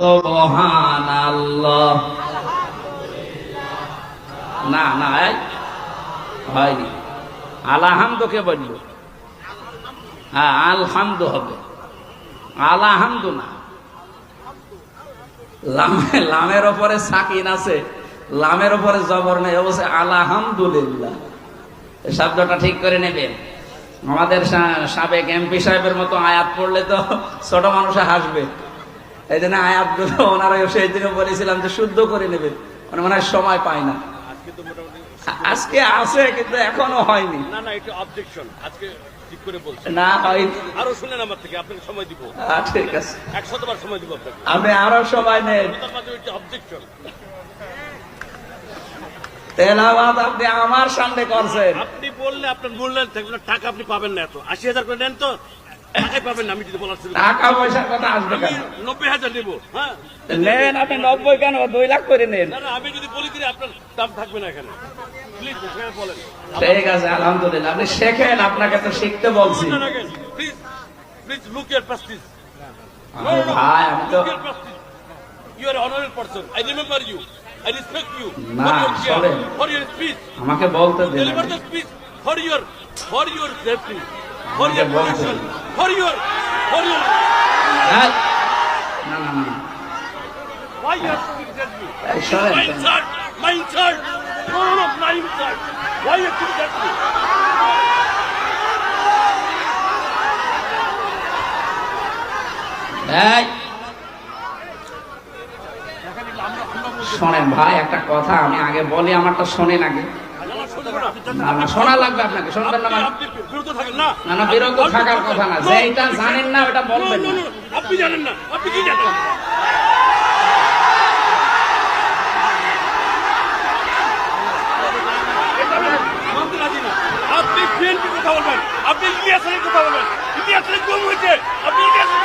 সুবহানাল্লাহ। না না হয়নি, আলহামদুকে বলল। হ্যাঁ আলহামদু হবে, আলহামদু না। লামের ওপরে সাকিন আছে, লামের ওপরে জবর নেই, অবশ্যই আলহামদুলিল্লাহ। এই শব্দটা ঠিক করে নেবেন। আমাদের সাবেক এমপি সাহেবের মতো আয়াত পড়লে তো ছোট মানুষে হাসবে, এই জন্য আয়াতগুলো ওনারা সেই দিনে বলেছিলাম যে শুদ্ধ করে নেবেন, মানে মনে হয় সময় পায় না। আজকে আছে কিন্তু এখনো হয়নি। না না এটা অবজেকশন, আজকে ঠিক করে বলছি না হয়নি। আরো শুনেন আমার থেকে, আপনাকে সময় দিব। ঠিক আছে, 100 বার সময় দিব আপনাকে। আপনি আরো সময় নেন। অবজেকশন তেলাওয়াত আপনি আমার সামনে করছেন। আপনি বললে আপনার মূল্যায়ন থাকবে না, টাকা আপনি পাবেন না। এত 80,000 করে নেন তো টাকাই পাবেন না। আমি যদি বলার শুরু টাকা পয়সার কথা আসবে কেন? 90,000 নেব। হ্যাঁ নেন, আপনি 90 কেন 2 লাখ করে নেন। না না আমি যদি বলি দিলে আপনার দাম থাকবে না এখানে। প্লিজ বলেন। ঠিক আছে আলহামদুলিল্লাহ, আপনি শেখেন, আপনাকে তো শিখতে বলছি। Please please look your Prestige. ভাই আমি তো You are an honorable person. I remember you. I respect you. না চলেন, For your speech. আমাকে বলতে দিন। Deliver the speech for your safety. For আমাকে your বলতে protection. দিন। For your. হ্যাঁ? না না না, Why you have to judge me? এই শোনেন, My insult. My insult. No, my insult. Why you have to judge me? এই শোনেন ভাই, একটা কথা আমি আগে বলি, আমারটা শোনেন আগে। না না শোনা লাগবে আপনাকে, শুনবেন না? আপনি বিরত থাকেন না। না না বিরত থাকার কথা না, যেটা জানেন না ওটা বলবেন না। আপনি জানেন না, আপনি কি জানেন? আপনি বিএনপির কথা বলবেন, আপনি ইলিয়াসের কথা বলবেন। ইলিয়াসের গুম হয়েছে, আপনি ইলিয়াসের